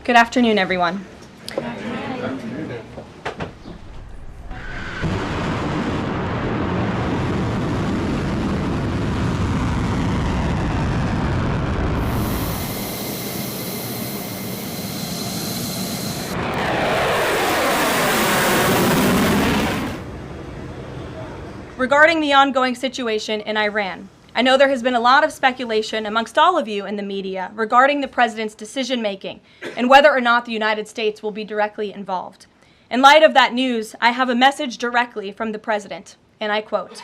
Good afternoon, everyone. Regarding the ongoing situation in Iran, I know there has been a lot of speculation amongst all of you in the media regarding the president's decision-making and whether or not the United States will be directly involved. In light of that news, I have a message directly from the president, and I quote,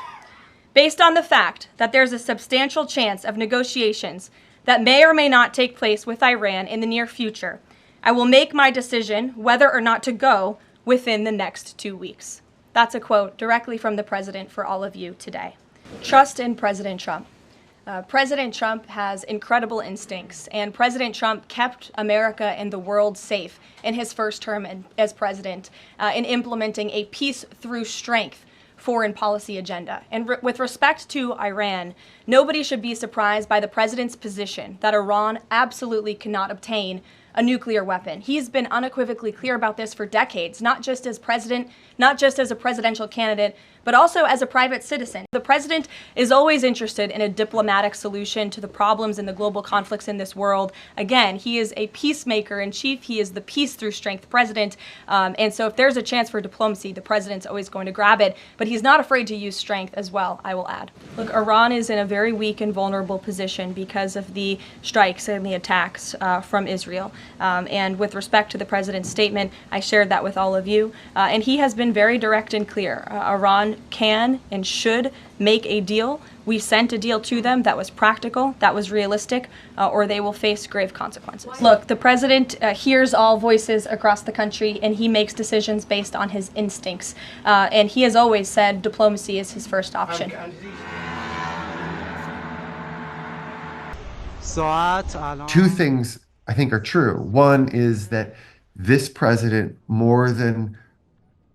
"Based on the fact that there's a substantial chance of negotiations that may or may not take place with Iran in the near future, I will make my decision whether or not to go within the next 2 weeks." That's a quote directly from the president for all of you today. Trust in President Trump. President Trump has incredible instincts, and President Trump kept America and the world safe in his first term as president in implementing a peace through strength foreign policy agenda. And with respect to Iran, nobody should be surprised by the president's position that Iran absolutely cannot obtain a nuclear weapon. He's been unequivocally clear about this for decades, not just as president, not just as a presidential candidate, but also as a private citizen. The president is always interested in a diplomatic solution to the problems and the global conflicts in this world. Again, he is a peacemaker in chief. He is the peace through strength president. And so if there's a chance for diplomacy, the president's always going to grab it. But he's not afraid to use strength as well, I will add. Look, Iran is in a very weak and vulnerable position because of the strikes and the attacks from Israel. And with respect to the president's statement, I shared that with all of you. And he has been very direct and clear. Iran can and should make a deal. We sent a deal to them that was practical, that was realistic, or they will face grave consequences. Look, the president hears all voices across the country, and he makes decisions based on his instincts. And he has always said diplomacy is his first option. Two things I think are true. One is that this president, more than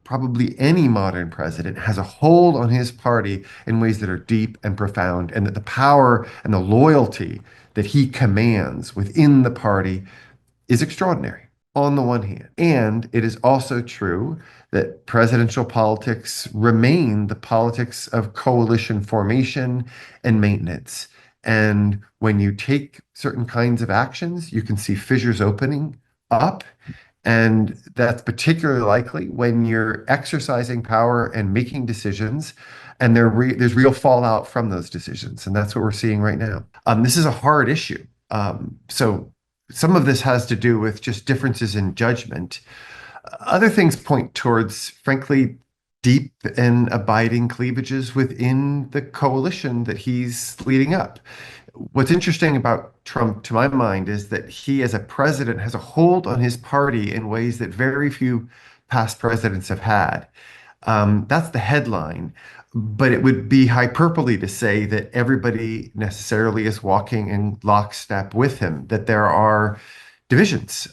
probably any modern president, has a hold on his party in ways that are deep and profound, and that the power and the loyalty that he commands within the party is extraordinary on the one hand. And it is also true that presidential politics remain the politics of coalition formation and maintenance. And when you take certain kinds of actions, you can see fissures opening up. And that's particularly likely when you're exercising power and making decisions, and there's real fallout from those decisions. And that's what we're seeing right now. This is a hard issue. So some of this has to do with just differences in judgment. Other things point towards, frankly, deep and abiding cleavages within the coalition that he's leading up. What's interesting about Trump, to my mind, is that he, as a president, has a hold on his party in ways that very few past presidents have had. That's the headline. But it would be hyperbole to say that everybody necessarily is walking in lockstep with him, that there are divisions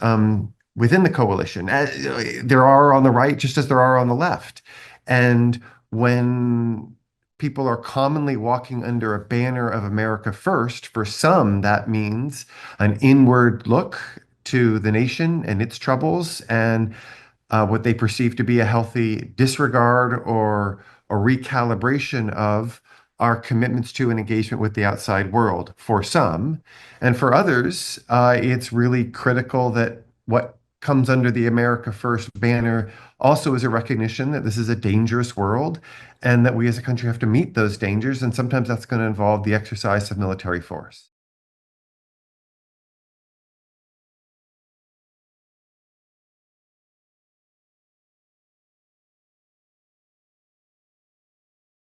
within the coalition. There are on the right, just as there are on the left. And when people are commonly walking under a banner of America First, for some, that means an inward look to the nation and its troubles and what they perceive to be a healthy disregard or a recalibration of our commitments to an engagement with the outside world for some. And for others, it's really critical that what comes under the America First banner also is a recognition that this is a dangerous world and that we as a country have to meet those dangers. And sometimes that's going to involve the exercise of military force.